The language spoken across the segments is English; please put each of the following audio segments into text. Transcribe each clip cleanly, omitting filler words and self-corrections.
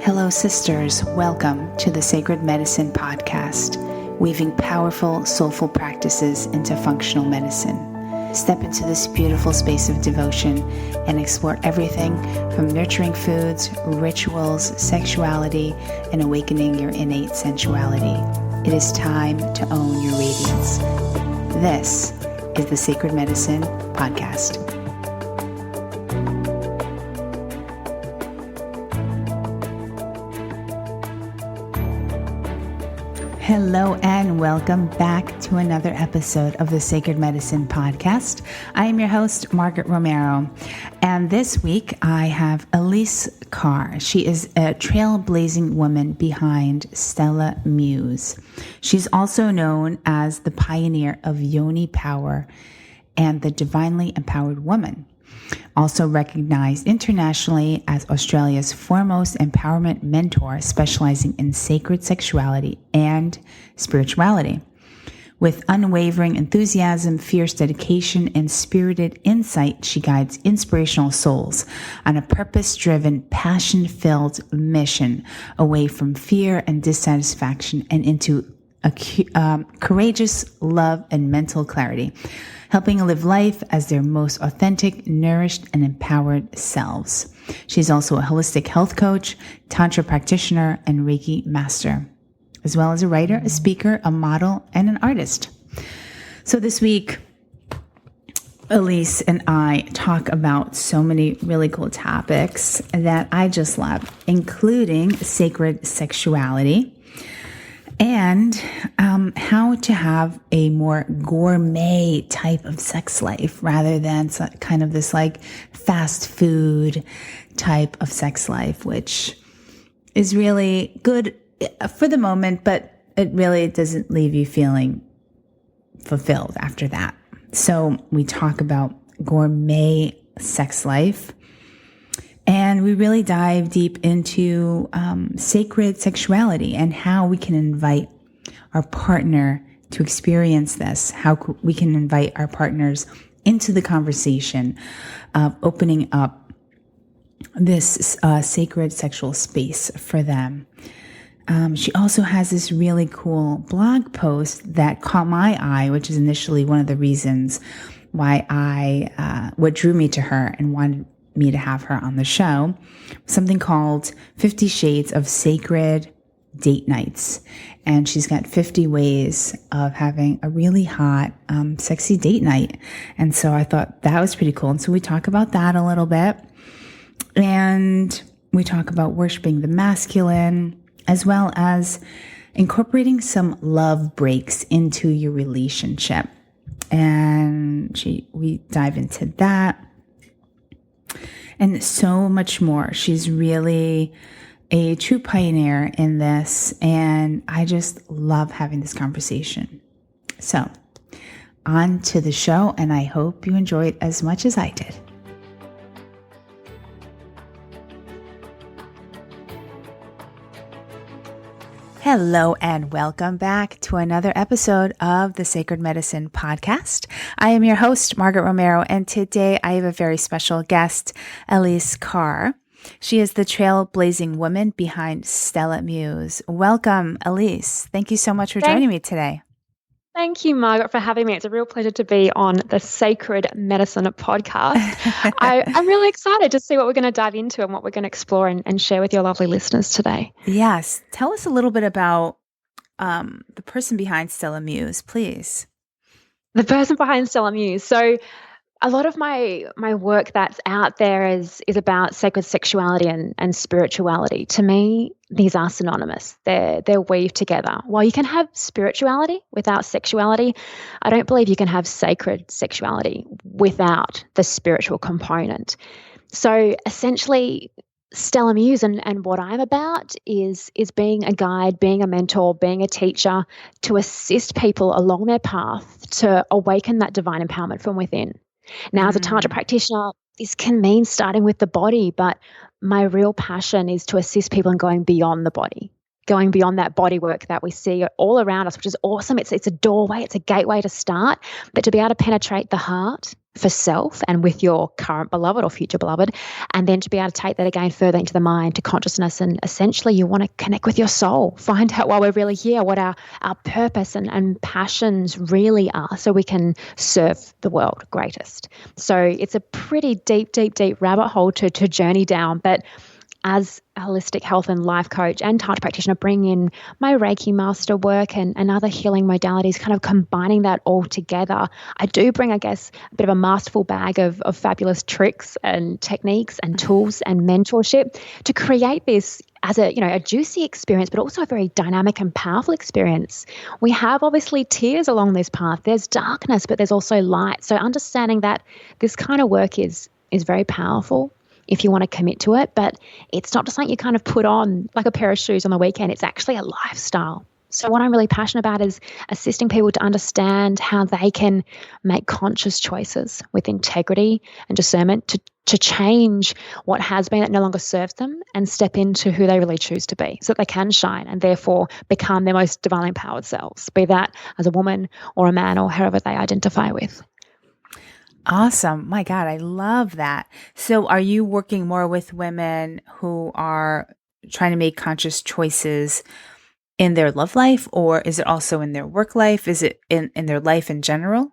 Hello, sisters. Welcome to the Sacred Medicine podcast, weaving powerful, soulful practices into functional medicine. Step into this beautiful space of devotion and explore everything from nurturing foods, rituals, sexuality, and awakening your innate sensuality. It is time to own your radiance. This is the Sacred Medicine podcast. Hello and welcome back to another episode of the Sacred Medicine podcast. I am your host, Margaret Romero, and this week I have Elise Carr. She is a trailblazing woman behind StellaMuse. She's also known as the pioneer of Yoni power and the divinely empowered woman. Also recognized internationally as Australia's foremost empowerment mentor, specializing in sacred sexuality and spirituality. With unwavering enthusiasm, fierce dedication, and spirited insight, she guides inspirational souls on a purpose-driven, passion-filled mission away from fear and dissatisfaction and into courageous love and mental clarity, helping live life as their most authentic, nourished, and empowered selves. She's also a holistic health coach, Tantra practitioner, and Reiki Master, as well as a writer, a speaker, a model, and an artist. So this week, Elise and I talk about so many really cool topics that I just love, including sacred sexuality, and how to have a more gourmet type of sex life rather than kind of this like fast food type of sex life, which is really good for the moment, but it really doesn't leave you feeling fulfilled after that. So we talk about gourmet sex life. And we really dive deep into sacred sexuality and how we can invite our partner to experience this, how we can invite our partners into the conversation of opening up this sacred sexual space for them. She also has this really cool blog post that caught my eye, which is initially one of the reasons why what drew me to her and wanted me to have her on the show, something called 50 Shades of Sacred Date Nights. And she's got 50 ways of having a really hot, sexy date night. And so I thought that was pretty cool. And so we talk about that a little bit. And we talk about worshiping the masculine, as well as incorporating some love breaks into your relationship. And we dive into that. And so much more. She's really a true pioneer in this, and I just love having this conversation. So, on to the show, and I hope you enjoy it as much as I did. Hello and welcome back to another episode of the Sacred Medicine podcast. I am your host, Margaret Romero, and today I have a very special guest, Elise Carr. She is the trailblazing woman behind StellaMuse. Welcome, Elise. Thank you so much for joining me today. Thank you, Margaret, for having me. It's a real pleasure to be on the Sacred Medicine podcast. I'm really excited to see what we're going to dive into and what we're going to explore and share with your lovely listeners today. Yes. Tell us a little bit about the person behind StellaMuse, please. The person behind StellaMuse. So a lot of my work that's out there is about sacred sexuality and spirituality. To me, these are synonymous. They're weaved together. While you can have spirituality without sexuality, I don't believe you can have sacred sexuality without the spiritual component. So essentially, StellaMuse and what I'm about is being a guide, being a mentor, being a teacher to assist people along their path to awaken that divine empowerment from within. Now, as a Tantra practitioner, this can mean starting with the body, but my real passion is to assist people in going beyond the body. going beyond that body work that we see all around us, which is awesome. It's a doorway, it's a gateway to start, but to be able to penetrate the heart for self and with your current beloved or future beloved, and then to be able to take that again further into the mind, to consciousness, and essentially you want to connect with your soul, find out why we're really here, what our purpose and passions really are, so we can serve the world greatest. So it's a pretty deep rabbit hole to journey down, but as a holistic health and life coach and Tantra practitioner, bring in my Reiki Master work and other healing modalities, kind of combining that all together. I do bring, I guess, a bit of a masterful bag of fabulous tricks and techniques and tools and mentorship to create this as a juicy experience, but also a very dynamic and powerful experience. We have obviously tears along this path. There's darkness, but there's also light. So understanding that this kind of work is very powerful if you want to commit to it, but it's not just something you kind of put on like a pair of shoes on the weekend. It's actually a lifestyle. So what I'm really passionate about is assisting people to understand how they can make conscious choices with integrity and discernment to change what has been that no longer serves them and step into who they really choose to be, so that they can shine and therefore become their most divinely empowered selves, be that as a woman or a man or however they identify with. Awesome. My God, I love that. So are you working more with women who are trying to make conscious choices in their love life, or is it also in their work life? Is it in their life in general?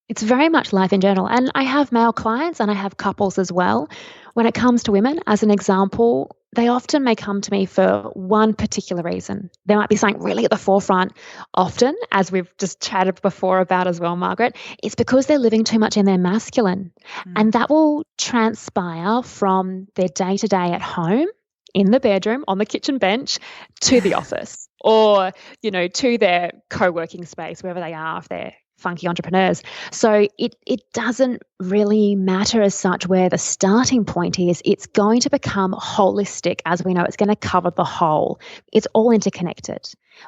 It's very much life in general. And I have male clients and I have couples as well. When it comes to women, as an example, they often may come to me for one particular reason. There might be something really at the forefront. Often, as we've just chatted before about as well, Margaret, it's because they're living too much in their masculine. And that will transpire from their day-to-day at home, in the bedroom, on the kitchen bench, to the office, or, to their co-working space, wherever they are, if they're funky entrepreneurs. So it doesn't really matter as such where the starting point is. It's going to become holistic, as we know. It's going to cover the whole. It's all interconnected.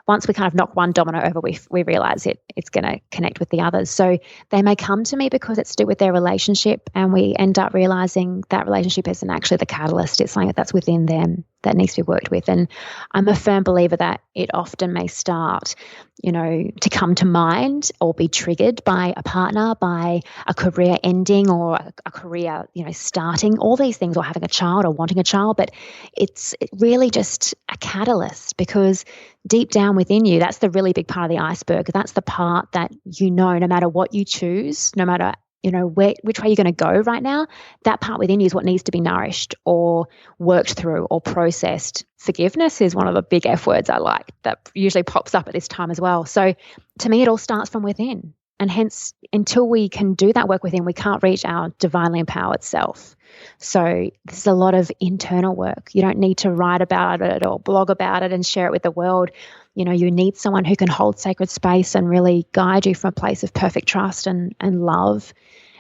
Once we kind of knock one domino over, we realize it's going to connect with the others. So they may come to me because it's to do with their relationship, and we end up realizing that relationship isn't actually the catalyst. It's something that's within them that needs to be worked with. And I'm a firm believer that it often may start, to come to mind or be triggered by a partner, by a career ending or a career, starting, all these things, or having a child or wanting a child. But it's really just a catalyst, because deep down within you, that's the really big part of the iceberg. That's the part that, no matter what you choose, no matter which way you're going to go right now, that part within you is what needs to be nourished or worked through or processed. Forgiveness is one of the big F words I like that usually pops up at this time as well. So to me, it all starts from within. And hence, until we can do that work within, we can't reach our divinely empowered self. So there's a lot of internal work. You don't need to write about it or blog about it and share it with the world. You need someone who can hold sacred space and really guide you from a place of perfect trust and love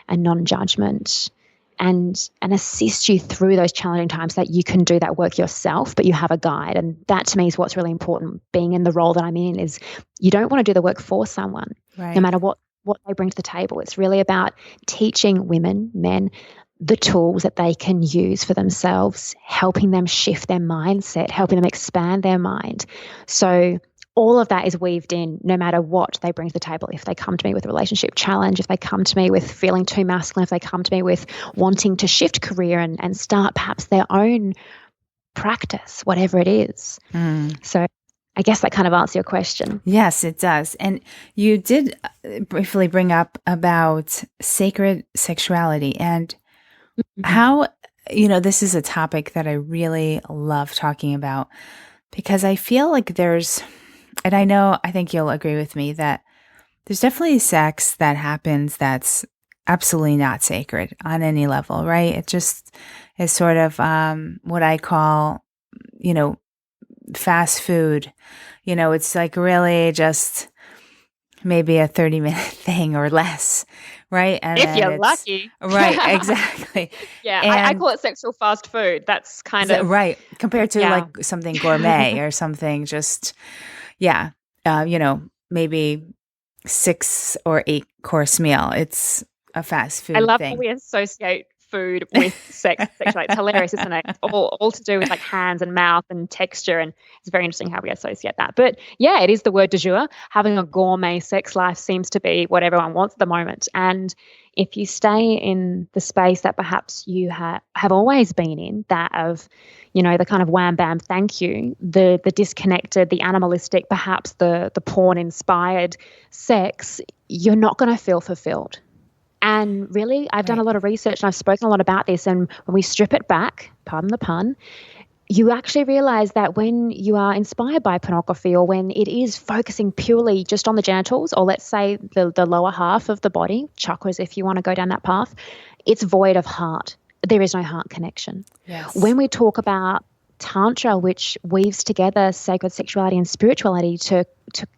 and non-judgment, and assist you through those challenging times, that you can do that work yourself, but you have a guide. And that to me is what's really important. Being in the role that I'm in is you don't want to do the work for someone, right, no matter what they bring to the table. It's really about teaching women, men, the tools that they can use for themselves, helping them shift their mindset, helping them expand their mind. So all of that is weaved in no matter what they bring to the table. If they come to me with a relationship challenge, if they come to me with feeling too masculine, if they come to me with wanting to shift career and start perhaps their own practice, whatever it is. So I guess that kind of answers your question. Yes, it does. And you did briefly bring up about sacred sexuality and how, this is a topic that I really love talking about, because I feel like and I think you'll agree with me that there's definitely sex that happens that's absolutely not sacred on any level, right? It just is sort of what I call, fast food. It's like really just maybe a 30-minute thing or less, right? And if you're lucky. Right, exactly. Yeah, I call it sexual fast food. That's kind of... Right, compared to like something gourmet or something just, maybe 6 or 8 course meal. It's a fast food thing. I love how we associate food with sex. It's hilarious, isn't it? It's all to do with like hands and mouth and texture, and it's very interesting how we associate that. But yeah, it is the word du jour. Having a gourmet sex life seems to be what everyone wants at the moment. And if you stay in the space that perhaps you have always been in, that of, the kind of wham bam thank you, the disconnected, the animalistic, perhaps the porn inspired sex, you're not going to feel fulfilled. And really, I've done a lot of research and I've spoken a lot about this. And when we strip it back, pardon the pun, you actually realize that when you are inspired by pornography, or when it is focusing purely just on the genitals, or let's say the lower half of the body, chakras, if you want to go down that path, it's void of heart. There is no heart connection. Yes. When we talk about Tantra, which weaves together sacred sexuality and spirituality to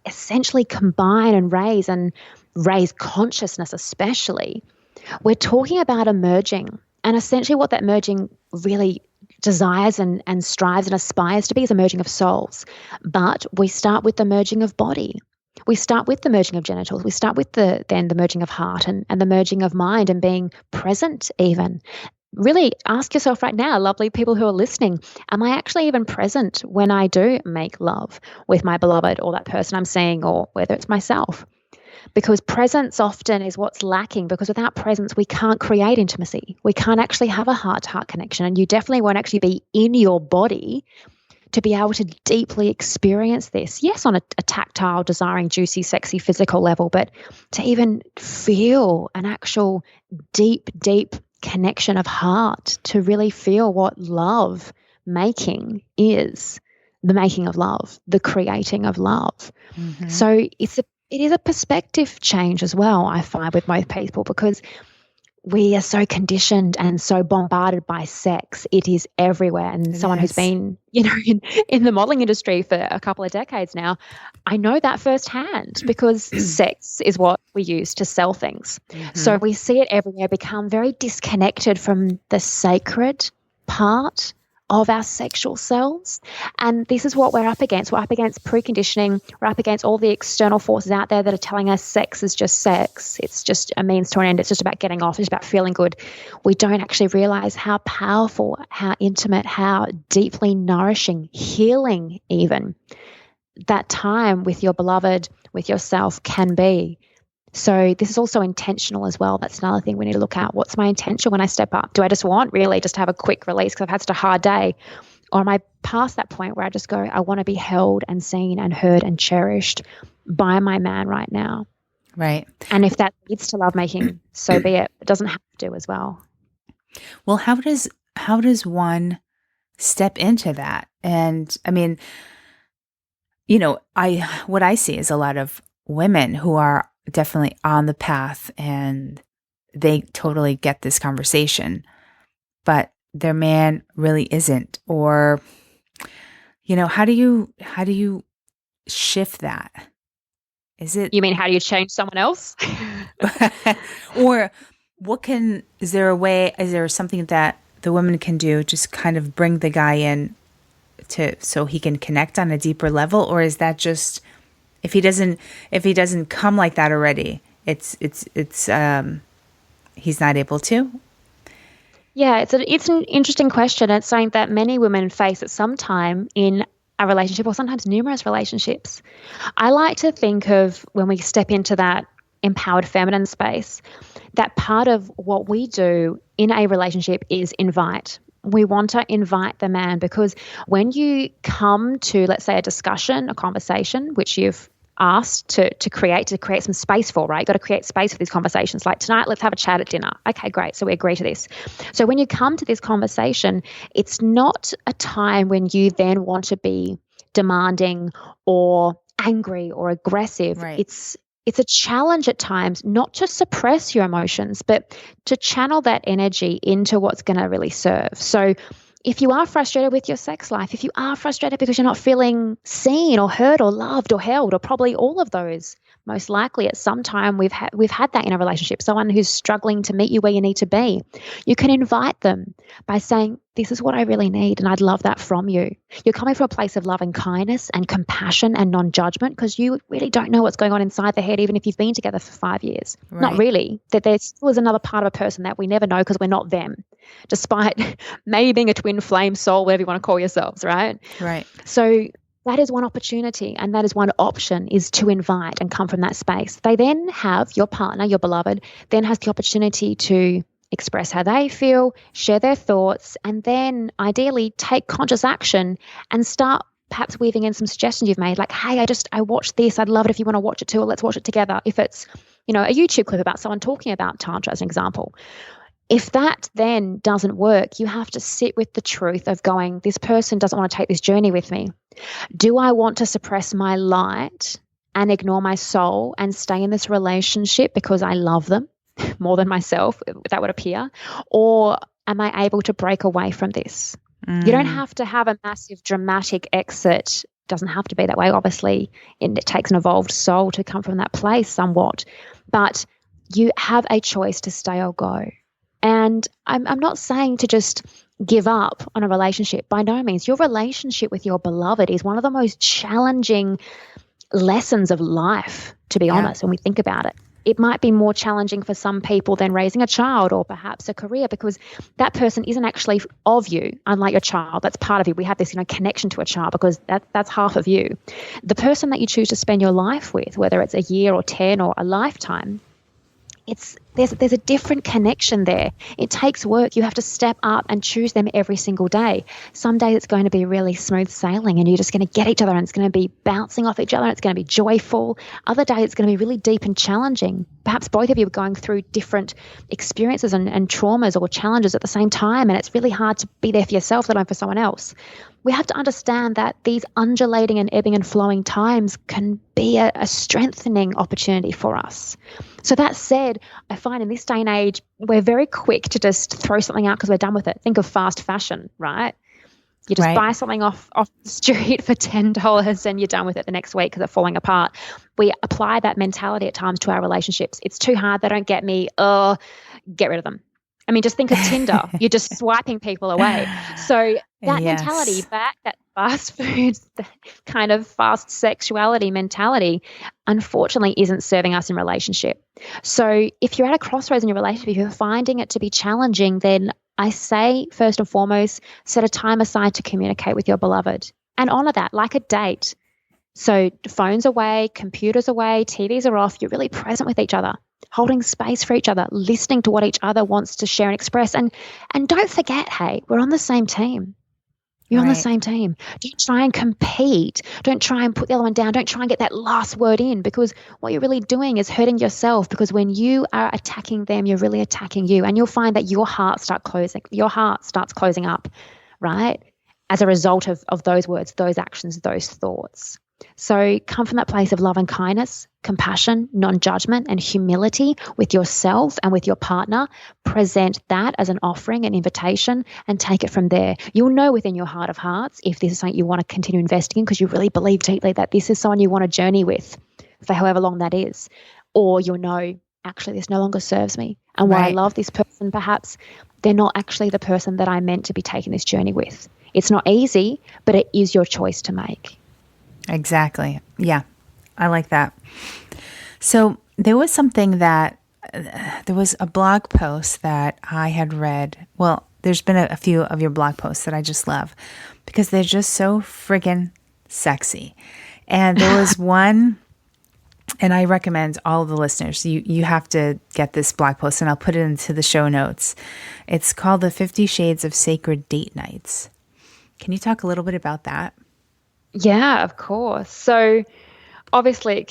essentially combine and raise consciousness especially, we're talking about a merging. And essentially what that merging really desires and strives and aspires to be is a merging of souls. But we start with the merging of body. We start with the merging of genitals. We start with the merging of heart and the merging of mind and being present even. Really ask yourself right now, lovely people who are listening, am I actually even present when I do make love with my beloved or that person I'm seeing, or whether it's myself? Because presence often is what's lacking, because without presence, we can't create intimacy. We can't actually have a heart-to-heart connection, and you definitely won't actually be in your body to be able to deeply experience this. Yes, on a tactile, desiring, juicy, sexy, physical level, but to even feel an actual deep, deep connection of heart, to really feel what love making is, the making of love, the creating of love. Mm-hmm. So it is a perspective change as well, I find, with most people, because we are so conditioned and so bombarded by sex. It is everywhere. And someone who's been, in the modeling industry for a couple of decades now, I know that firsthand, because sex is what we use to sell things. Mm-hmm. So we see it everywhere, become very disconnected from the sacred part of our sexual selves. And this is what we're up against. We're up against preconditioning. We're up against all the external forces out there that are telling us sex is just sex. It's just a means to an end. It's just about getting off. It's about feeling good. We don't actually realize how powerful, how intimate, how deeply nourishing, healing even, that time with your beloved, with yourself can be. So this is also intentional as well. That's another thing we need to look at. What's my intention when I step up? Do I just want really just to have a quick release because I've had such a hard day? Or am I past that point where I just go, I want to be held and seen and heard and cherished by my man right now? Right. And if that leads to lovemaking, so be it. It doesn't have to as well. Well, how does one step into that? And I mean, what I see is a lot of women who are definitely on the path and they totally get this conversation, but their man really isn't. Or, how do you shift that? Is it? You mean, how do you change someone else? Or is there something that the woman can do, just kind of bring the guy in so he can connect on a deeper level? Or is that just, if he doesn't come like that already, it's he's not able to? Yeah, it's an interesting question. It's something that many women face at some time in a relationship, or sometimes numerous relationships. I like to think of, when we step into that empowered feminine space, that part of what we do in a relationship is invite. We want to invite the man, because when you come to, let's say, a discussion, a conversation, which you've asked to create some space for, right? You've got to create space for these conversations. Like, tonight, let's have a chat at dinner. Okay, great. So we agree to this. So when you come to this conversation, it's not a time when you then want to be demanding or angry or aggressive. Right. It's a challenge at times, not to suppress your emotions, but to channel that energy into what's going to really serve. So if you are frustrated with your sex life, if you are frustrated because you're not feeling seen or heard or loved or held, or probably all of those most likely at some time we've had that in a relationship, someone who's struggling to meet you where you need to be. You can invite them by saying, this is what I really need, and I'd love that from you. You're coming from a place of love and kindness and compassion and non-judgment, because you really don't know what's going on inside the head, even if you've been together for 5 years. Right. Not really. That there still is another part of a person that we never know because we're not them, despite maybe being a twin flame soul, whatever you want to call yourselves, right? Right. So that is one opportunity, and that is one option, is to invite and come from that space. They then have, your partner, your beloved, then has the opportunity to express how they feel, share their thoughts, and then ideally take conscious action and start perhaps weaving in some suggestions you've made, like, hey, I watched this. I'd love it if you want to watch it too, or let's watch it together. If it's, a YouTube clip about someone talking about Tantra as an example. If that then doesn't work, you have to sit with the truth of going, this person doesn't want to take this journey with me. Do I want to suppress my light and ignore my soul and stay in this relationship because I love them more than myself, that would appear? Or am I able to break away from this? You don't have to have a massive dramatic exit. It doesn't have to be that way, obviously. It takes an evolved soul to come from that place somewhat. But you have a choice to stay or go. And I'm not saying to just give up on a relationship. By no means. Your relationship with your beloved is one of the most challenging lessons of life, to be honest, when we think about it. It might be more challenging for some people than raising a child or perhaps a career, because that person isn't actually of you, unlike your child. That's part of you. We have this, connection to a child because that's half of you. The person that you choose to spend your life with, whether it's a year or 10 or a lifetime, there's a different connection there. It takes work. You have to step up and choose them every single day. Some days it's going to be really smooth sailing and you're just going to get each other, and it's going to be bouncing off each other, and it's going to be joyful. Other days it's going to be really deep and challenging. Perhaps both of you are going through different experiences and traumas or challenges at the same time, and it's really hard to be there for yourself, let alone for someone else. We have to understand that these undulating and ebbing and flowing times can be a strengthening opportunity for us. So that said, I find in this day and age, we're very quick to just throw something out because we're done with it. Think of fast fashion, right? You just buy something off the street for $10 and you're done with it the next week because it's falling apart. We apply that mentality at times to our relationships. It's too hard. They don't get me. Oh, get rid of them. I mean, just think of Tinder. You're just swiping people away. So that mentality back, that fast food, that kind of fast sexuality mentality, unfortunately isn't serving us in relationship. So if you're at a crossroads in your relationship, if you're finding it to be challenging, then I say first and foremost, set a time aside to communicate with your beloved and honor that like a date. So phones away, computers away, TVs are off. You're really present with each other, holding space for each other, listening to what each other wants to share and express. And don't forget, hey, we're on the same team. You're on the same team. Don't try and compete. Don't try and put the other one down. Don't try and get that last word in, because what you're really doing is hurting yourself, because when you are attacking them, you're really attacking you. And you'll find that your heart starts closing up, right? As a result of those words, those actions, those thoughts. So come from that place of love and kindness, compassion, non-judgment, and humility with yourself and with your partner. Present that as an offering, an invitation, and take it from there. You'll know within your heart of hearts if this is something you want to continue investing in, because you really believe deeply that this is someone you want to journey with for however long that is. Or you'll know, actually, this no longer serves me. And while I love this person, perhaps they're not actually the person that I'm meant to be taking this journey with. It's not easy, but it is your choice to make. Exactly. Yeah, I like that. So there was something that, there was a blog post that I had read. Well, there's been a few of your blog posts that I just love because they're just so friggin' sexy. And there was one, and I recommend all of the listeners, you have to get this blog post, and I'll put it into the show notes. It's called The 50 Shades of Sacred Date Nights. Can you talk a little bit about that? Yeah, of course. So obviously it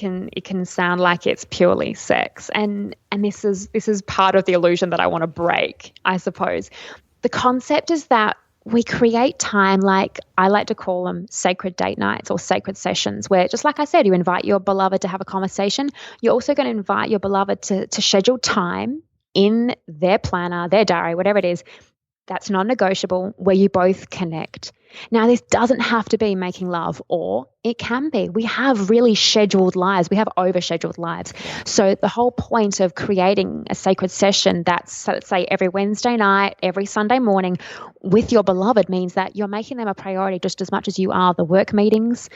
can sound like it's purely sex, and this is part of the illusion that I want to break, I suppose. The concept is that we create time, like I like to call them sacred date nights or sacred sessions, where, just like I said, you invite your beloved to have a conversation. You're also going to invite your beloved to schedule time in their planner, their diary, whatever it is, that's non-negotiable, where you both connect. Now, this doesn't have to be making love, or it can be. We have really scheduled lives. We have over-scheduled lives. So the whole point of creating a sacred session that's, so let's say, every Wednesday night, every Sunday morning with your beloved means that you're making them a priority just as much as you are the work meetings,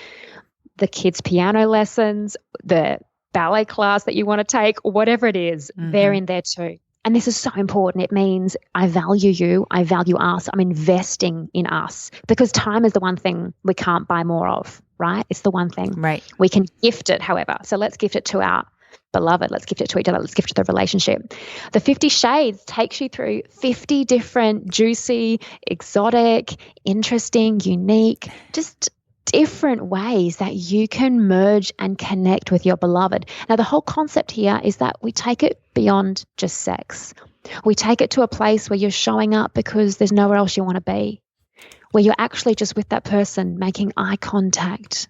the kids' piano lessons, the ballet class that you want to take, whatever it is, they're in there too. And this is so important. It means I value you. I value us. I'm investing in us, because time is the one thing we can't buy more of, right? It's the one thing. Right. We can gift it, however. So let's gift it to our beloved. Let's gift it to each other. Let's gift it to the relationship. The 50 Shades takes you through 50 different juicy, exotic, interesting, unique, just different ways that you can merge and connect with your beloved. Now, the whole concept here is that we take it beyond just sex. We take it to a place where you're showing up because there's nowhere else you want to be, where you're actually just with that person, making eye contact,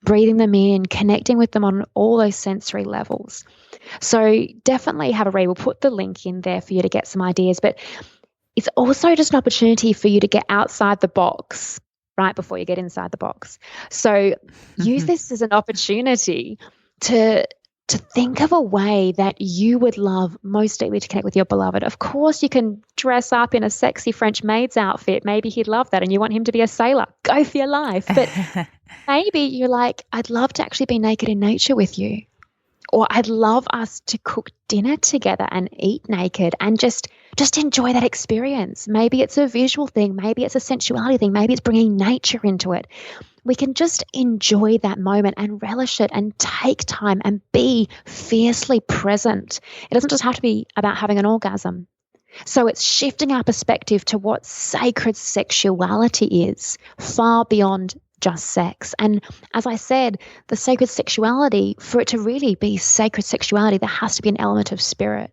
breathing them in, connecting with them on all those sensory levels. So definitely have a read. We'll put the link in there for you to get some ideas, but it's also just an opportunity for you to get outside the box right before you get inside the box. So use this as an opportunity to think of a way that you would love most deeply to connect with your beloved. Of course, you can dress up in a sexy French maid's outfit. Maybe he'd love that and you want him to be a sailor. Go for your life. But maybe you're like, I'd love to actually be naked in nature with you. Or I'd love us to cook dinner together and eat naked and just enjoy that experience. Maybe it's a visual thing. Maybe it's a sensuality thing. Maybe it's bringing nature into it. We can just enjoy that moment and relish it and take time and be fiercely present. It doesn't just have to be about having an orgasm. So it's shifting our perspective to what sacred sexuality is, far beyond just sex. And as I said, the sacred sexuality, for it to really be sacred sexuality, there has to be an element of spirit.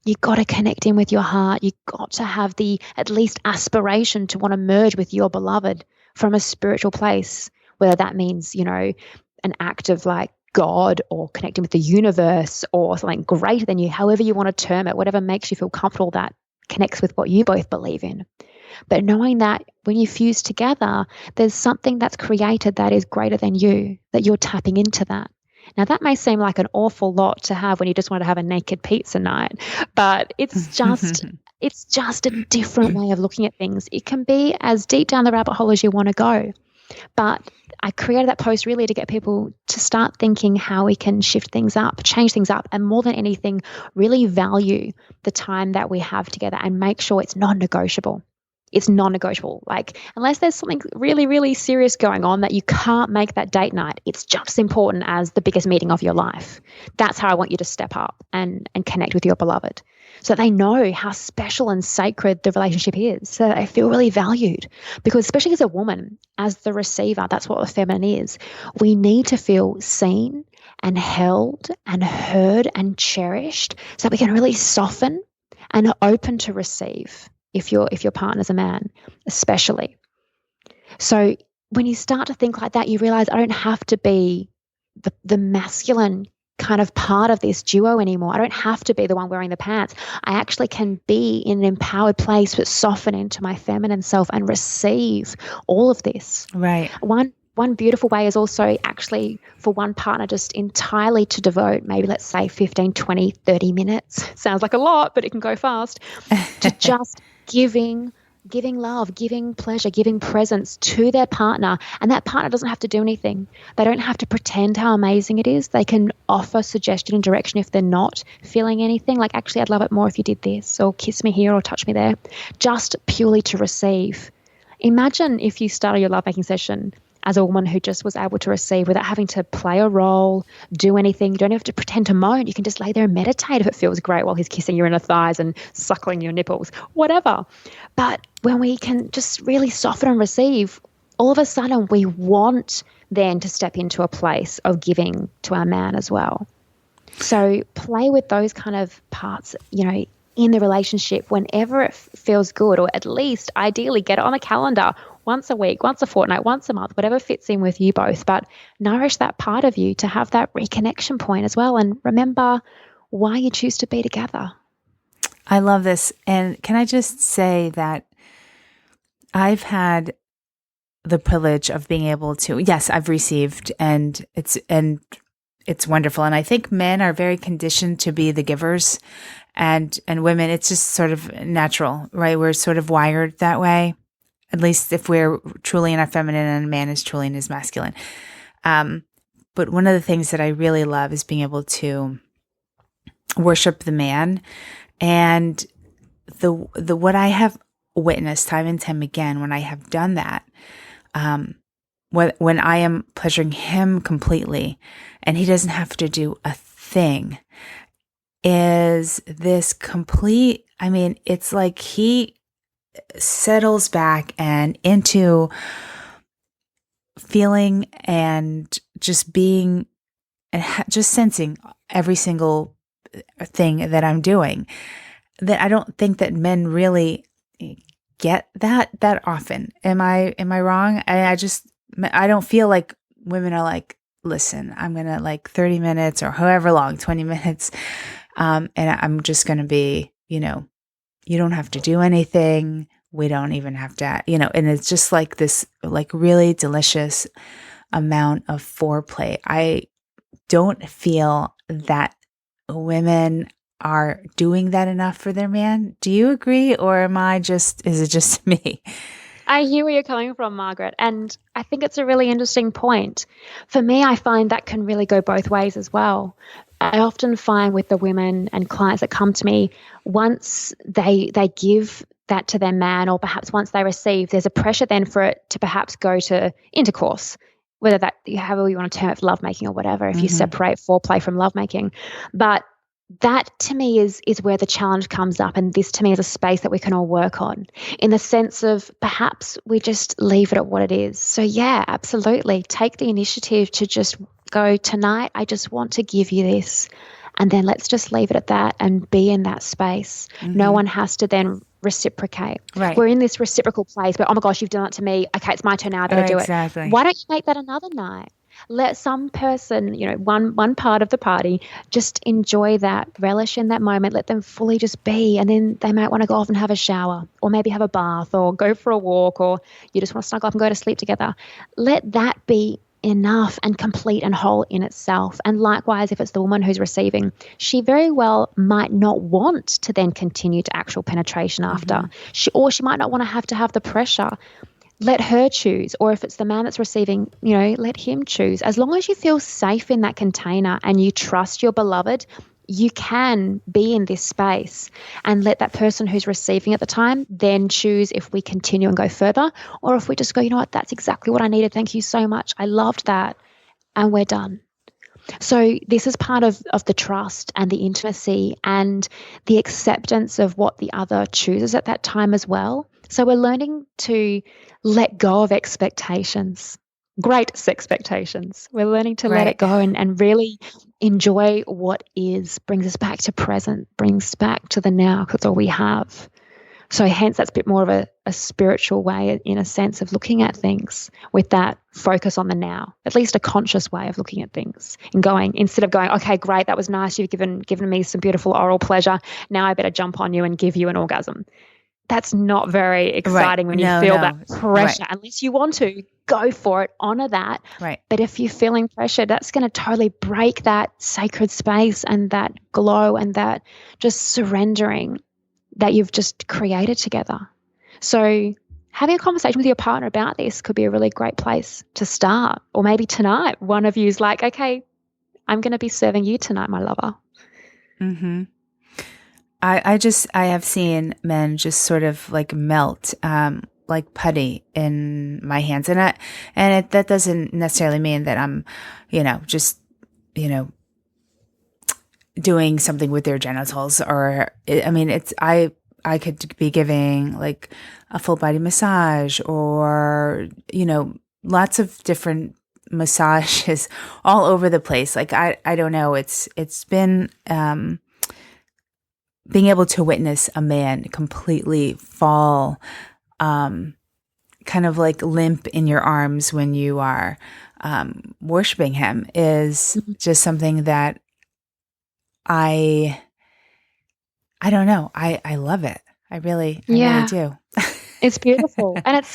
You've got to connect in with your heart. You've got to have the at least aspiration to want to merge with your beloved from a spiritual place, whether that means, an act of like God or connecting with the universe or something greater than you, however you want to term it, whatever makes you feel comfortable that connects with what you both believe in. But knowing that when you fuse together, there's something that's created that is greater than you, that you're tapping into that. Now, that may seem like an awful lot to have when you just want to have a naked pizza night, but it's just a different way of looking at things. It can be as deep down the rabbit hole as you want to go. But I created that post really to get people to start thinking how we can shift things up, change things up, and more than anything, really value the time that we have together and make sure it's non-negotiable. It's non-negotiable. Like, unless there's something really, really serious going on that you can't make that date night, it's just as important as the biggest meeting of your life. That's how I want you to step up and connect with your beloved, so that they know how special and sacred the relationship is, so that they feel really valued. Because especially as a woman, as the receiver, that's what the feminine is. We need to feel seen and held and heard and cherished, so that we can really soften and open to receive. If your partner's a man, especially. So when you start to think like that, you realize I don't have to be the masculine kind of part of this duo anymore. I don't have to be the one wearing the pants. I actually can be in an empowered place, but soften into my feminine self and receive all of this. Right. One beautiful way is also actually for one partner just entirely to devote maybe, let's say, 15, 20, 30 minutes. Sounds like a lot, but it can go fast. To just giving love, giving pleasure, giving presence to their partner. And that partner doesn't have to do anything. They don't have to pretend how amazing it is. They can offer suggestion and direction if they're not feeling anything. Like, actually, I'd love it more if you did this, or kiss me here, or touch me there. Just purely to receive. Imagine if you started your lovemaking session as a woman who just was able to receive without having to play a role, do anything. You don't have to pretend to moan. You can just lay there and meditate if it feels great while he's kissing your inner thighs and suckling your nipples, whatever. But when we can just really soften and receive, all of a sudden we want then to step into a place of giving to our man as well. So play with those kind of parts, in the relationship whenever it feels good, or at least ideally get it on a calendar once a week, once a fortnight, once a month, whatever fits in with you both. But nourish that part of you to have that reconnection point as well. And remember why you choose to be together. I love this. And can I just say that I've had the privilege of being able to, yes, I've received, and it's wonderful. And I think men are very conditioned to be the givers, and women, it's just sort of natural, right? We're sort of wired that way, at least if we're truly in our feminine and a man is truly in his masculine. But one of the things that I really love is being able to worship the man. And the what I have witnessed time and time again when I have done that, when I am pleasuring him completely and he doesn't have to do a thing, is this complete, I mean, it's like he settles back and into feeling and just being and just sensing every single thing that I'm doing, that I don't think that men really get that often. Am I wrong? I don't feel like women are like, listen, I'm going to like 30 minutes or however long, 20 minutes. And I'm just going to be, you don't have to do anything. We don't even have to, and it's just like this, like really delicious amount of foreplay. I don't feel that women are doing that enough for their man. Do you agree? Or is it just me? I hear where you're coming from, Margaret. And I think it's a really interesting point. For me, I find that can really go both ways as well. I often find with the women and clients that come to me, once they give that to their man, or perhaps once they receive, there's a pressure then for it to perhaps go to intercourse, whether that, however you want to term it, lovemaking or whatever, if you separate foreplay from lovemaking. But that to me is where the challenge comes up, and this to me is a space that we can all work on, in the sense of perhaps we just leave it at what it is. So yeah, absolutely, take the initiative to just go, tonight I just want to give you this, and then let's just leave it at that and be in that space. No one has to then reciprocate. Right. We're in this reciprocal place where, oh my gosh, you've done it to me, okay, it's my turn now, I better do it. Exactly. Why don't you make that another night? Let some person, one part of the party, just enjoy that, relish in that moment, let them fully just be, and then they might want to go off and have a shower, or maybe have a bath, or go for a walk, or you just want to snuggle up and go to sleep together. Let that be enough and complete and whole in itself. And likewise, if it's the woman who's receiving, she very well might not want to then continue to actual penetration after. She might not want to have the pressure. Let her choose. Or if it's the man that's receiving, let him choose. As long as you feel safe in that container and you trust your beloved, you can be in this space and let that person who's receiving at the time then choose if we continue and go further, or if we just go, you know what, that's exactly what I needed. Thank you so much. I loved that. And we're done. So this is part of the trust and the intimacy and the acceptance of what the other chooses at that time as well. So we're learning to let go of expectations, great expectations. We're learning to let it go and really enjoy what is, brings us back to present, brings back to the now, because it's all we have. So hence that's a bit more of a spiritual way, in a sense, of looking at things, with that focus on the now, at least a conscious way of looking at things, and going, instead of going, okay, great, that was nice, you've given me some beautiful oral pleasure, now I better jump on you and give you an orgasm. That's not very exciting when you feel that pressure. Unless you want to, go for it, honor that. Right. But if you're feeling pressure, that's going to totally break that sacred space and that glow and that just surrendering that you've just created together. So having a conversation with your partner about this could be a really great place to start. Or maybe tonight, one of you's like, okay, I'm going to be serving you tonight, my lover. Mm-hmm. I have seen men just sort of like melt, like putty in my hands. And that doesn't necessarily mean that I'm, doing something with their genitals, or, I could be giving like a full body massage, or, lots of different massages all over the place. Like, I don't know. It's been, being able to witness a man completely fall, kind of like limp in your arms when you are worshiping him is just something that I don't know. I love it. I really do. It's beautiful. And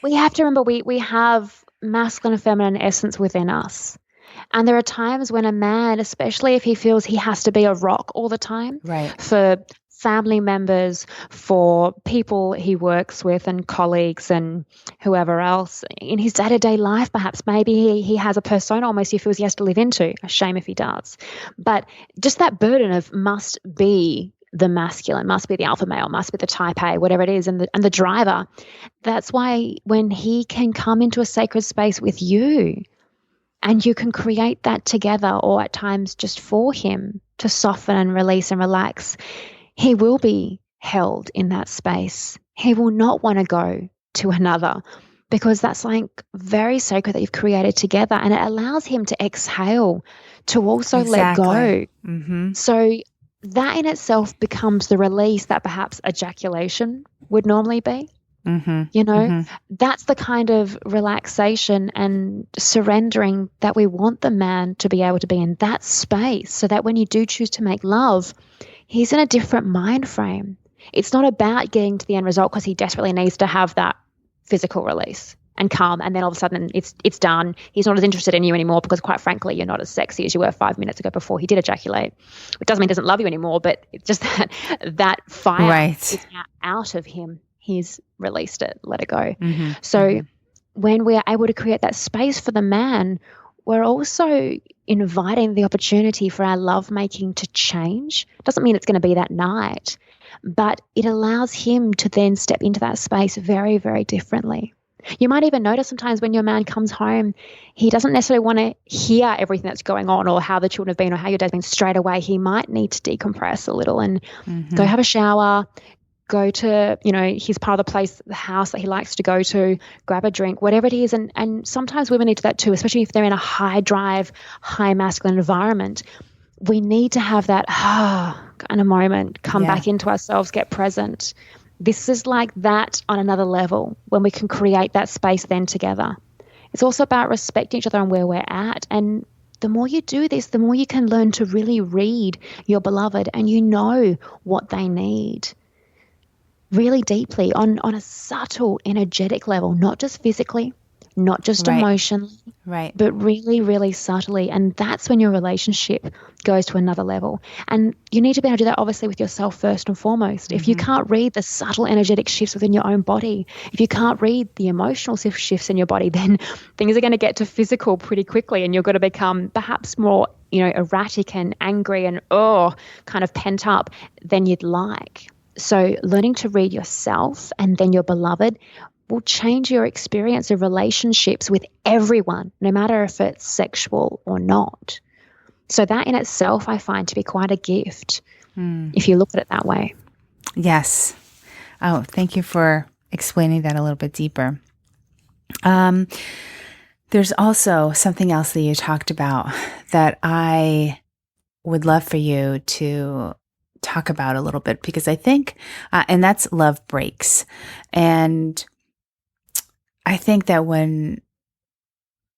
we have to remember we have masculine and feminine essence within us. And there are times when a man, especially if he feels he has to be a rock all the time, Right. for family members, for people he works with and colleagues and whoever else in his day-to-day life, perhaps maybe he has a persona almost he feels he has to live into. A shame if he does. But just that burden of must be the masculine, must be the alpha male, must be the type A, whatever it is, and the driver. That's why when he can come into a sacred space with you and you can create that together, or at times just for him to soften and release and relax, he will be held in that space. He will not want to go to another, because that's like very sacred that you've created together, and it allows him to exhale, to also let go. Mm-hmm. So that in itself becomes the release that perhaps ejaculation would normally be. Mm-hmm. You know, Mm-hmm. that's the kind of relaxation and surrendering that we want the man to be able to be in that space, so that when you do choose to make love, he's in a different mind frame. It's not about getting to the end result because he desperately needs to have that physical release and calm, and then all of a sudden it's done. He's not as interested in you anymore because, quite frankly, you're not as sexy as you were 5 minutes ago before he did ejaculate. It doesn't mean he doesn't love you anymore, but it's just that fire is out of him. He's released it, let it go. Mm-hmm. So when we're able to create that space for the man, we're also inviting the opportunity for our lovemaking to change. Doesn't mean it's going to be that night, but it allows him to then step into that space very, very differently. You might even notice sometimes when your man comes home, he doesn't necessarily want to hear everything that's going on or how the children have been or how your day's been straight away. He might need to decompress a little and go have a shower, go to, his part of the house that he likes to go to, grab a drink, whatever it is. And sometimes women need that too, especially if they're in a high drive, high masculine environment. We need to have that kind of moment, come back into ourselves, get present. This is like that on another level when we can create that space then together. It's also about respecting each other and where we're at. And the more you do this, the more you can learn to really read your beloved, and you know what they need really deeply on a subtle energetic level, not just physically, not just emotionally, but really, really subtly. And that's when your relationship goes to another level. And you need to be able to do that obviously with yourself first and foremost. If you can't read the subtle energetic shifts within your own body, if you can't read the emotional shifts in your body, then things are going to get to physical pretty quickly, and you're going to become perhaps more, erratic and angry and kind of pent up than you'd like. So learning to read yourself and then your beloved will change your experience of relationships with everyone, no matter if it's sexual or not. So that in itself I find to be quite a gift if you look at it that way. Yes. Oh, thank you for explaining that a little bit deeper. There's also something else that you talked about that I would love for you to talk about a little bit, because I think, and that's love breaks. And I think that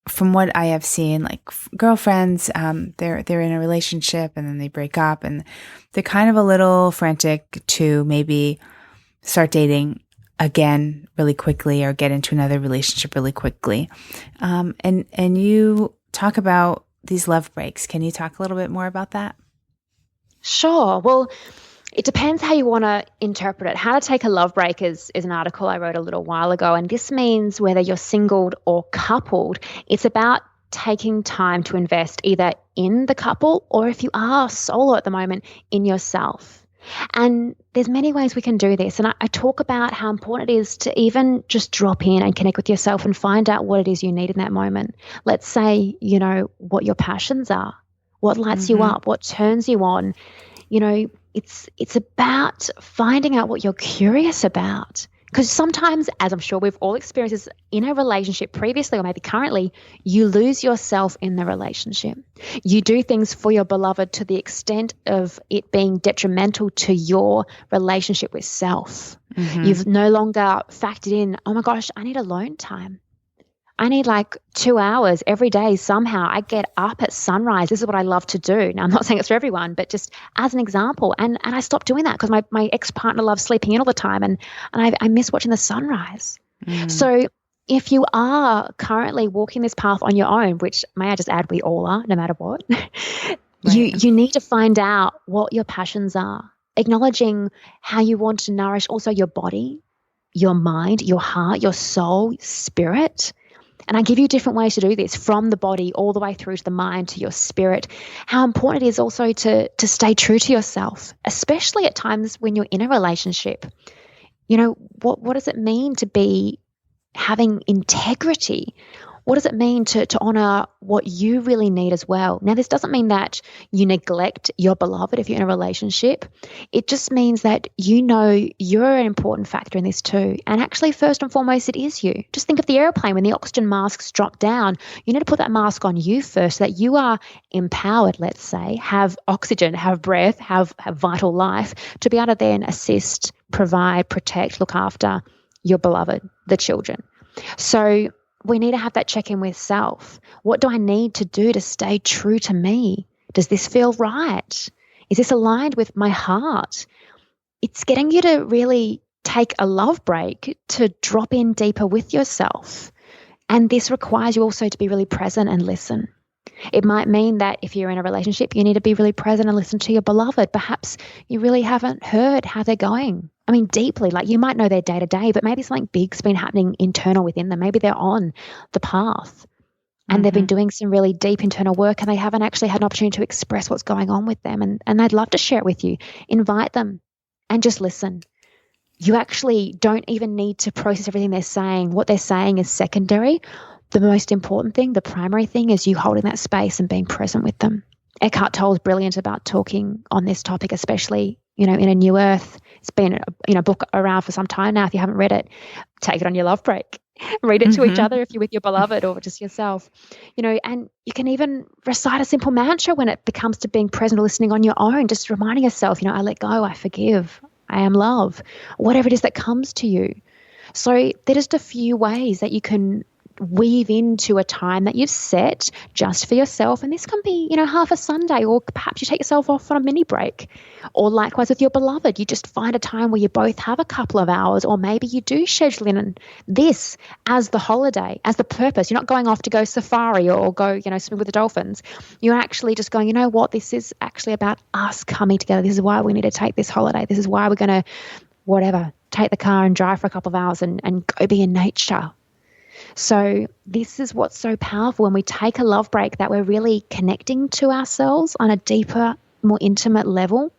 from what I have seen, like girlfriends, they're in a relationship and then they break up and they're kind of a little frantic to maybe start dating again really quickly or get into another relationship really quickly. And you talk about these love breaks. Can you talk a little bit more about that? Sure. Well, it depends how you want to interpret it. How to Take a Love Break is an article I wrote a little while ago, and this means whether you're singled or coupled, it's about taking time to invest either in the couple or, if you are solo at the moment, in yourself. And there's many ways we can do this. And I talk about how important it is to even just drop in and connect with yourself and find out what it is you need in that moment. Let's say, what your passions are, what lights you up, what turns you on. It's about finding out what you're curious about. Because sometimes, as I'm sure we've all experienced in a relationship previously or maybe currently, you lose yourself in the relationship. You do things for your beloved to the extent of it being detrimental to your relationship with self. You've no longer factored in, oh my gosh, I need alone time. I need like 2 hours every day somehow. I get up at sunrise. This is what I love to do. Now, I'm not saying it's for everyone, but just as an example. And I stopped doing that because my ex-partner loves sleeping in all the time, and I miss watching the sunrise. So if you are currently walking this path on your own, which may I just add, we all are, no matter what, you need to find out what your passions are, acknowledging how you want to nourish also your body, your mind, your heart, your soul, spirit. And I give you different ways to do this, from the body all the way through to the mind to your spirit. How important it is also to stay true to yourself, especially at times when you're in a relationship. You know, what does it mean to be having integrity? What does it mean to honor what you really need as well? Now, this doesn't mean that you neglect your beloved if you're in a relationship. It just means that you know you're an important factor in this too. And actually, first and foremost, it is you. Just think of the airplane when the oxygen masks drop down. You need to put that mask on you first so that you are empowered, let's say, have oxygen, have breath, have vital life to be able to then assist, provide, protect, look after your beloved, the children. So we need to have that check-in with self. What do I need to do to stay true to me? Does this feel right? Is this aligned with my heart? It's getting you to really take a love break to drop in deeper with yourself. And this requires you also to be really present and listen. It might mean that if you're in a relationship, you need to be really present and listen to your beloved. Perhaps you really haven't heard how they're going. I mean, deeply, like you might know their day to day, but maybe something big's been happening internal within them. Maybe they're on the path and they've been doing some really deep internal work and they haven't actually had an opportunity to express what's going on with them. And they'd love to share it with you. Invite them and just listen. You actually don't even need to process everything they're saying. What they're saying is secondary. The most important thing, the primary thing, is you holding that space and being present with them. Eckhart Tolle is brilliant about talking on this topic, especially, in A New Earth. It's been a book around for some time now. If you haven't read it, take it on your love break. Read it to each other if you're with your beloved or just yourself. And you can even recite a simple mantra when it becomes to being present or listening on your own, just reminding yourself, I let go, I forgive, I am love, whatever it is that comes to you. So there are just a few ways that you can weave into a time that you've set just for yourself. And this can be, half a Sunday, or perhaps you take yourself off on a mini break. Or likewise with your beloved, you just find a time where you both have a couple of hours, or maybe you do schedule in this as the holiday, as the purpose. You're not going off to go safari or go, swim with the dolphins. You're actually just going, this is actually about us coming together. This is why we need to take this holiday. This is why we're going to, take the car and drive for a couple of hours and go be in nature. So this is what's so powerful when we take a love break, that we're really connecting to ourselves on a deeper, more intimate level,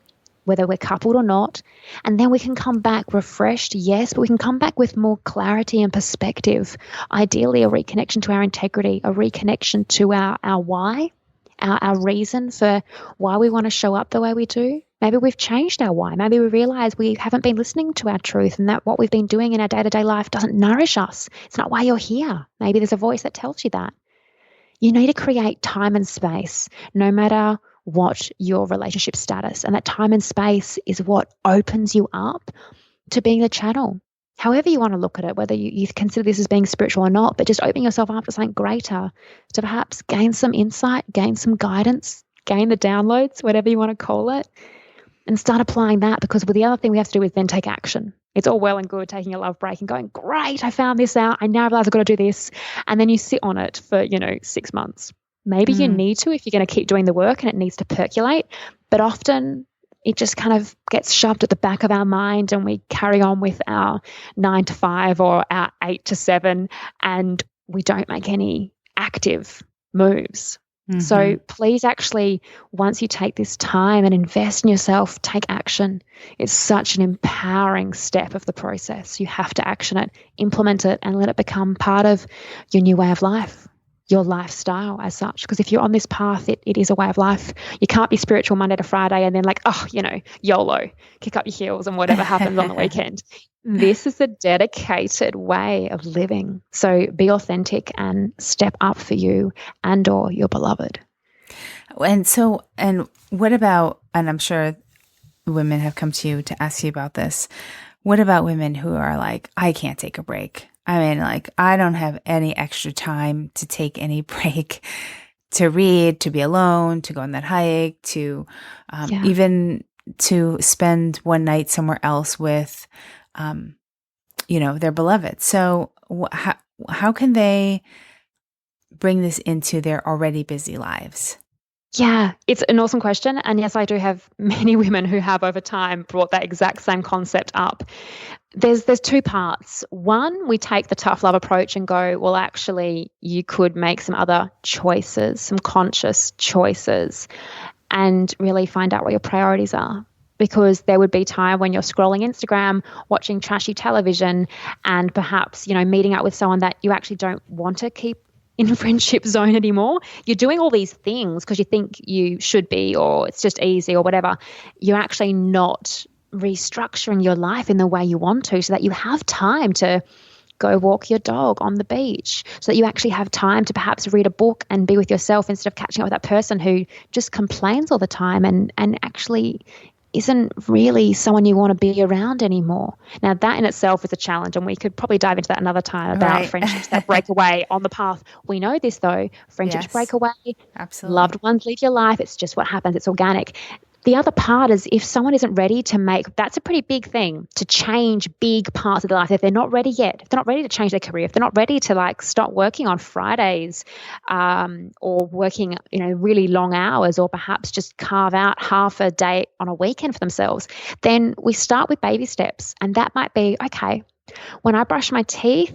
whether we're coupled or not. And then we can come back refreshed, yes, but we can come back with more clarity and perspective. Ideally, a reconnection to our integrity, a reconnection to our why, our reason for why we want to show up the way we do. Maybe we've changed our why. Maybe we realize we haven't been listening to our truth and that what we've been doing in our day-to-day life doesn't nourish us. It's not why you're here. Maybe there's a voice that tells you that. You need to create time and space, no matter what your relationship status. And that time and space is what opens you up to being the channel. However you want to look at it, whether you consider this as being spiritual or not, but just opening yourself up to something greater, to perhaps gain some insight, gain some guidance, gain the downloads, whatever you want to call it. And start applying that, because the other thing we have to do is then take action. It's all well and good taking a love break and going, great, I found this out. I now realize I've got to do this. And then you sit on it for, 6 months. Maybe you need to if you're going to keep doing the work and it needs to percolate. But often it just kind of gets shoved at the back of our mind and we carry on with our 9 to 5 or our 8 to 7 and we don't make any active moves. So please actually, once you take this time and invest in yourself, take action. It's such an empowering step of the process. You have to action it, implement it, and let it become part of your new way of life, your lifestyle as such. Because if you're on this path, it is a way of life. You can't be spiritual Monday to Friday and then YOLO, kick up your heels and whatever happens on the weekend. This is a dedicated way of living. So be authentic and step up for you and or your beloved. And what about, and I'm sure women have come to you to ask you about this, what about women who are like, I can't take a break? I mean, I don't have any extra time to take any break, to read, to be alone, to go on that hike, to even to spend one night somewhere else with, their beloved. So how can they bring this into their already busy lives? Yeah, it's an awesome question. And yes, I do have many women who have over time brought that exact same concept up. There's two parts. One, we take the tough love approach and go, well, actually, you could make some other choices, some conscious choices, and really find out what your priorities are. Because there would be time when you're scrolling Instagram, watching trashy television, and perhaps, meeting up with someone that you actually don't want to keep in a friendship zone anymore. You're doing all these things because you think you should be, or it's just easy or whatever. You're actually not restructuring your life in the way you want to, so that you have time to go walk your dog on the beach, so that you actually have time to perhaps read a book and be with yourself instead of catching up with that person who just complains all the time and actually isn't really someone you want to be around anymore. Now, that in itself is a challenge, and we could probably dive into that another time about friendships that break away on the path. We know this, though. Friendships break away. Absolutely. Loved ones leave your life. It's just what happens. It's organic. The other part is if someone isn't ready to that's a pretty big thing, to change big parts of their life. If they're not ready yet, if they're not ready to change their career, if they're not ready to stop working on Fridays or working, really long hours, or perhaps just carve out half a day on a weekend for themselves, then we start with baby steps. And that might be, okay, when I brush my teeth,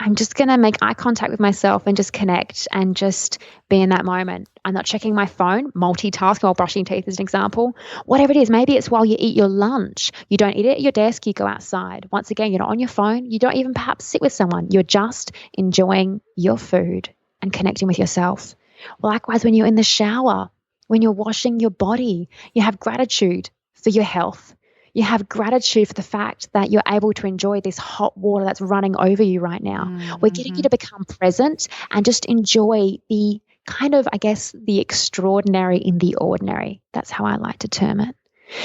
I'm just going to make eye contact with myself and just connect and just be in that moment. I'm not checking my phone, multitasking while brushing teeth as an example. Whatever it is, maybe it's while you eat your lunch. You don't eat it at your desk, you go outside. Once again, you're not on your phone. You don't even perhaps sit with someone. You're just enjoying your food and connecting with yourself. Likewise, when you're in the shower, when you're washing your body, you have gratitude for your health. You have gratitude for the fact that you're able to enjoy this hot water that's running over you right now. Mm-hmm. We're getting you to become present and just enjoy the kind of, the extraordinary in the ordinary. That's how I like to term it.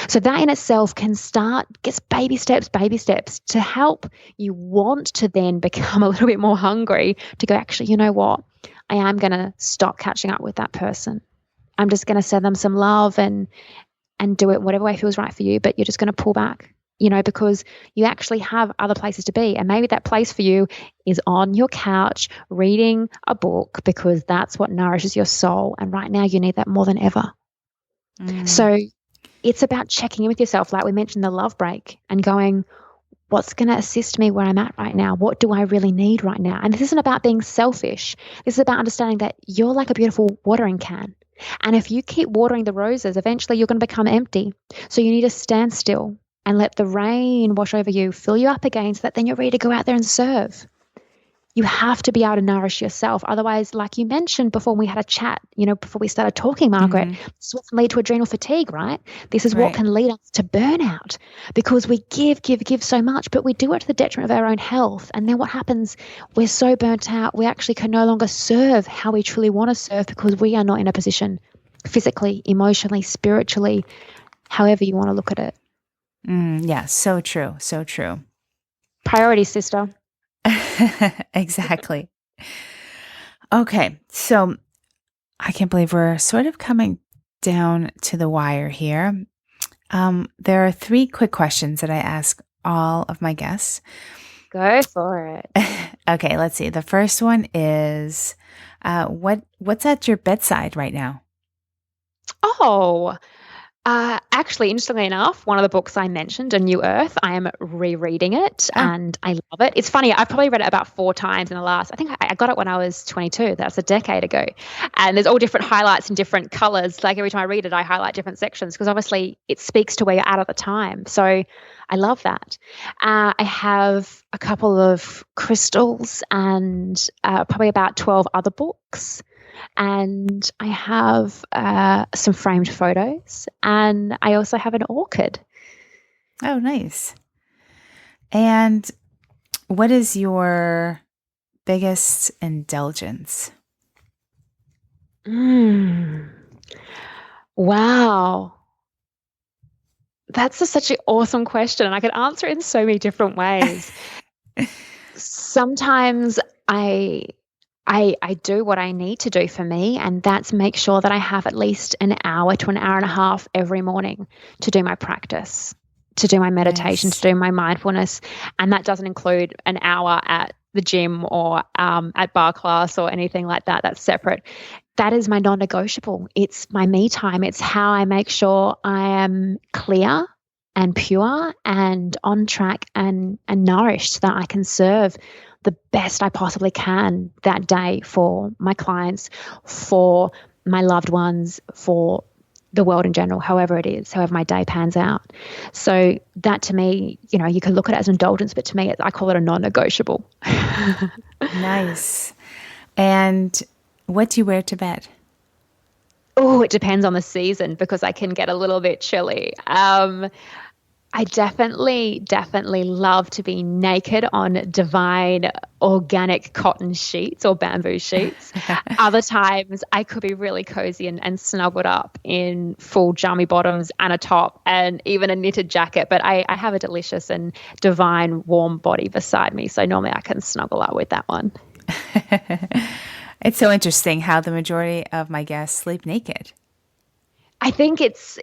So that in itself can start, just baby steps to help you want to then become a little bit more hungry to go, actually, you know what? I am going to stop catching up with that person. I'm just going to send them some love and do it whatever way feels right for you, but you're just going to pull back, because you actually have other places to be. And maybe that place for you is on your couch reading a book, because that's what nourishes your soul. And right now you need that more than ever. So it's about checking in with yourself, like we mentioned, the love break, and going, what's going to assist me where I'm at right now? What do I really need right now? And this isn't about being selfish. This is about understanding that you're like a beautiful watering can. And if you keep watering the roses, eventually you're going to become empty. So you need to stand still and let the rain wash over you, fill you up again, so that then you're ready to go out there and serve. You have to be able to nourish yourself. Otherwise, like you mentioned before we had a chat, before we started talking, Margaret, this is what can lead to adrenal fatigue, right? This is what can lead us to burnout, because we give so much, but we do it to the detriment of our own health. And then what happens? We're so burnt out, we actually can no longer serve how we truly want to serve, because we are not in a position physically, emotionally, spiritually, however you want to look at it. Yeah, so true. So true. Priorities, sister. Exactly. Okay, so I can't believe we're sort of coming down to the wire here. There are 3 quick questions that I ask all of my guests. Go for it. Okay, let's see. The first one is, what's at your bedside right now? Oh, actually, interestingly enough, one of the books I mentioned, A New Earth, I am rereading it and I love it. It's funny, I've probably read it about 4 times in the last, I think I got it when I was 22. That's a decade ago. And there's all different highlights in different colors. Like every time I read it, I highlight different sections, because obviously it speaks to where you're at the time. So I love that. I have a couple of crystals and probably about 12 other books. And I have some framed photos, and I also have an orchid. Oh, nice. And what is your biggest indulgence? Wow. That's such an awesome question, and I could answer it in so many different ways. Sometimes I do what I need to do for me, and that's make sure that I have at least an hour to an hour and a half every morning to do my practice, to do my meditation, to do my mindfulness. And that doesn't include an hour at the gym or at bar class or anything like that. That's separate. That is my non-negotiable. It's my me time. It's how I make sure I am clear and pure and on track and nourished so that I can serve the best I possibly can that day for my clients, for my loved ones, for the world in general, however it is, however my day pans out. So that to me, you can look at it as an indulgence, but to me, I call it a non-negotiable. Nice. And what do you wear to bed? Oh, it depends on the season because I can get a little bit chilly. I definitely love to be naked on divine organic cotton sheets or bamboo sheets. Other times I could be really cozy and snuggled up in full jammy bottoms and a top and even a knitted jacket. But I have a delicious and divine warm body beside me. So normally I can snuggle up with that one. It's so interesting how the majority of my guests sleep naked. I think it's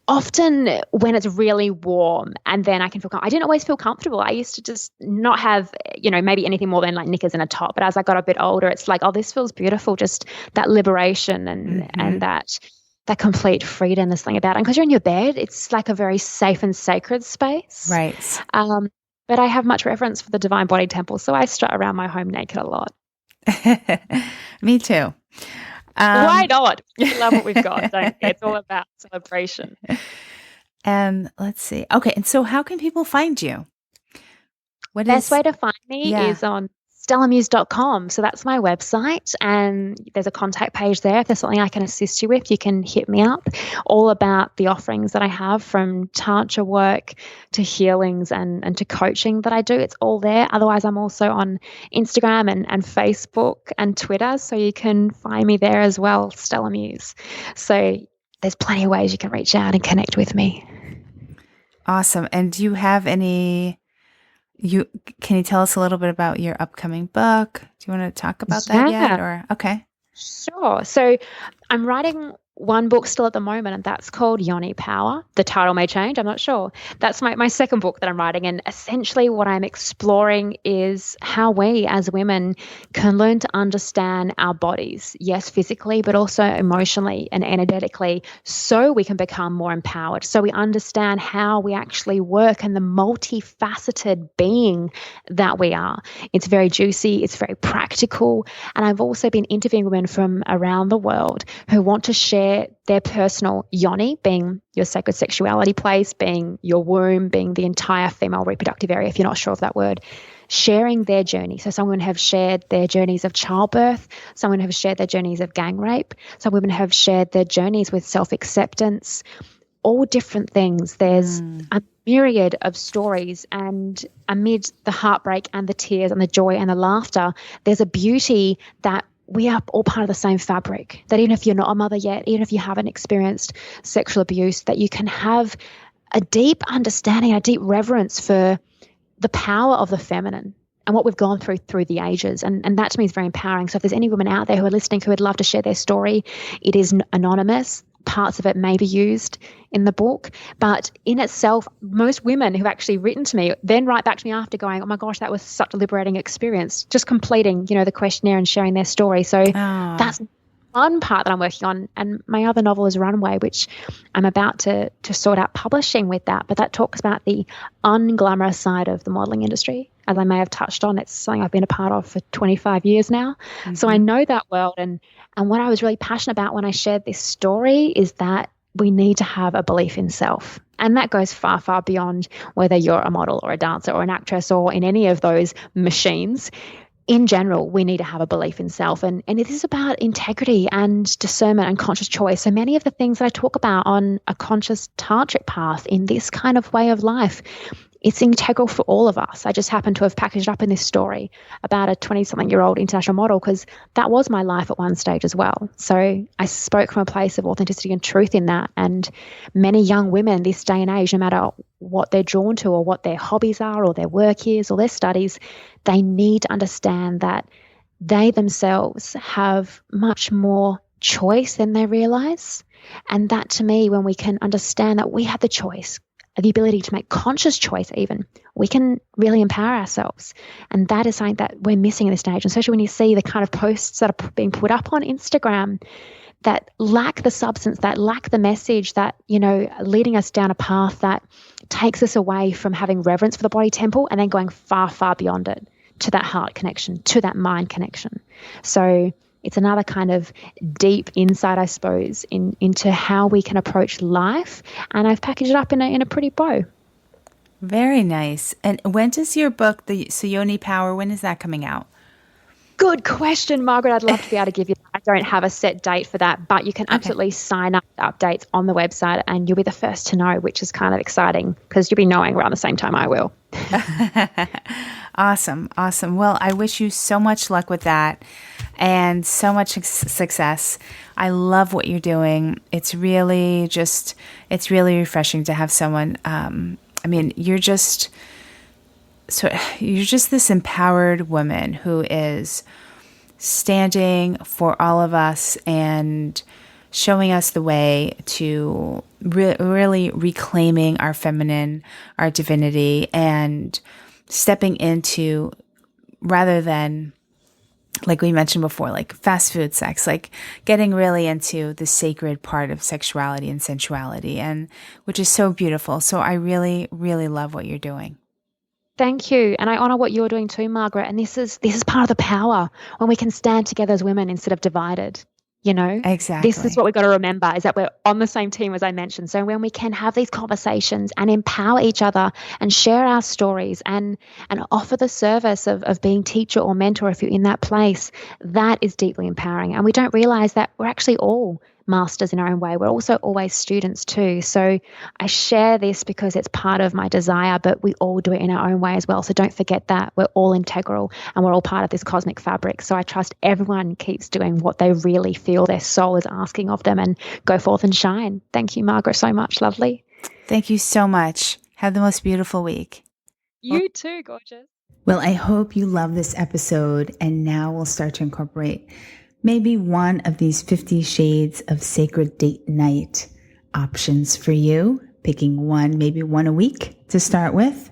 often when it's really warm and then I can feel I didn't always feel comfortable. I used to just not have, maybe anything more than like knickers and a top. But as I got a bit older, it's like, oh, this feels beautiful. Just that liberation and that complete freedom, this thing about it. And because you're in your bed, it's like a very safe and sacred space. Right. But I have much reverence for the divine body temple. So I strut around my home naked a lot. Me too. Why not? We love what we've got. It's all about celebration. And let's see. Okay. And so how can people find you? Best way to find me is on StellaMuse.com. So that's my website, and there's a contact page there. If there's something I can assist you with, you can hit me up. All about the offerings that I have, from Tantra work to healings and to coaching that I do. It's all there. Otherwise, I'm also on Instagram and Facebook and Twitter, so you can find me there as well, StellaMuse. So there's plenty of ways you can reach out and connect with me. Awesome. And do you have any... can you tell us a little bit about your upcoming book? Do you want to talk about that yet? Or okay. Sure. So I'm writing one book still at the moment, and that's called Yoni Power. The title may change, I'm not sure. That's my second book that I'm writing, and essentially what I'm exploring is how we as women can learn to understand our bodies, yes, physically, but also emotionally and energetically, so we can become more empowered, so we understand how we actually work and the multifaceted being that we are. It's very juicy, it's very practical, and I've also been interviewing women from around the world who want to share their personal yoni, being your sacred sexuality place, being your womb, being the entire female reproductive area, if you're not sure of that word, sharing their journey. So some women have shared their journeys of childbirth, some women have shared their journeys of gang rape, some women have shared their journeys with self-acceptance, all different things. There's a myriad of stories, and amid the heartbreak and the tears and the joy and the laughter, there's a beauty that we are all part of the same fabric, that even if you're not a mother yet, even if you haven't experienced sexual abuse, that you can have a deep understanding, a deep reverence for the power of the feminine and what we've gone through the ages. And that to me is very empowering. So if there's any women out there who are listening who would love to share their story, it is anonymous. Parts of it may be used in the book, but in itself, most women who've actually written to me then write back to me after going, oh my gosh, that was such a liberating experience, just completing, the questionnaire and sharing their story. So that's one part that I'm working on. And my other novel is Runway, which I'm about to sort out publishing with that, but that talks about the unglamorous side of the modeling industry. As I may have touched on, it's something I've been a part of for 25 years now. Mm-hmm. So I know that world. And what I was really passionate about when I shared this story is that we need to have a belief in self. And that goes far, far beyond whether you're a model or a dancer or an actress or in any of those machines. In general, we need to have a belief in self. And it is about integrity and discernment and conscious choice. So many of the things that I talk about on a conscious tantric path in this kind of way of life, it's integral for all of us. I just happen to have packaged up in this story about a 20-something-year-old international model because that was my life at one stage as well. So I spoke from a place of authenticity and truth in that. And many young women this day and age, no matter what they're drawn to or what their hobbies are or their work is or their studies, they need to understand that they themselves have much more choice than they realize. And that to me, when we can understand that we have the choice, the ability to make conscious choice even, we can really empower ourselves. And that is something that we're missing in this stage. And especially when you see the kind of posts that are being put up on Instagram that lack the substance, that lack the message, that, leading us down a path that takes us away from having reverence for the body temple and then going far, far beyond it to that heart connection, to that mind connection. So it's another kind of deep insight, I suppose, into how we can approach life. And I've packaged it up in a pretty bow. Very nice. And when does your book, the Yoni Power, when is that coming out? Good question, Margaret. I'd love to be able to give you that. I don't have a set date for that, but you can absolutely sign up to updates on the website and you'll be the first to know, which is kind of exciting because you'll be knowing around the same time I will. Awesome. Well, I wish you so much luck with that and so much success. I love what you're doing. It's really refreshing to have someone, you're just this empowered woman who is standing for all of us and showing us the way to really reclaiming our feminine, our divinity, and stepping into, rather than, like we mentioned before, like fast food sex, like getting really into the sacred part of sexuality and sensuality, and which is so beautiful. So I really, really love what you're doing. Thank you. And I honor what you're doing too, Margaret. And this is part of the power when we can stand together as women instead of divided. Exactly. This is what we've got to remember, is that we're on the same team, as I mentioned. So when we can have these conversations and empower each other and share our stories and offer the service of being teacher or mentor, if you're in that place, that is deeply empowering. And we don't realize that we're actually all masters in our own way. We're also always students too. So I share this because it's part of my desire, but we all do it in our own way as well. So don't forget that we're all integral and we're all part of this cosmic fabric. So I trust everyone keeps doing what they really feel their soul is asking of them and go forth and shine. Thank you, Margaret, so much. Lovely. Thank you so much. Have the most beautiful week. You too, gorgeous. Well, I hope you love this episode, and now we'll start to incorporate maybe one of these 50 shades of sacred date night options for you, picking one, maybe one a week to start with.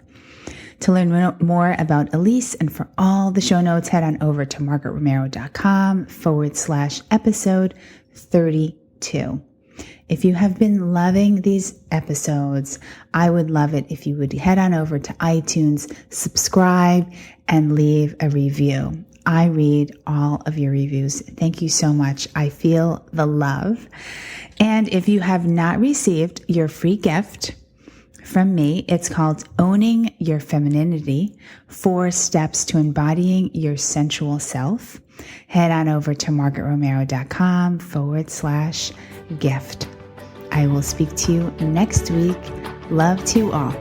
To learn more about Elise and for all the show notes, head on over to margaretromero.com/episode 32. If you have been loving these episodes, I would love it if you would head on over to iTunes, subscribe, and leave a review. I read all of your reviews. Thank you so much. I feel the love. And if you have not received your free gift from me, it's called Owning Your Femininity, 4 Steps to Embodying Your Sensual Self. Head on over to margaretromero.com/gift. I will speak to you next week. Love to all.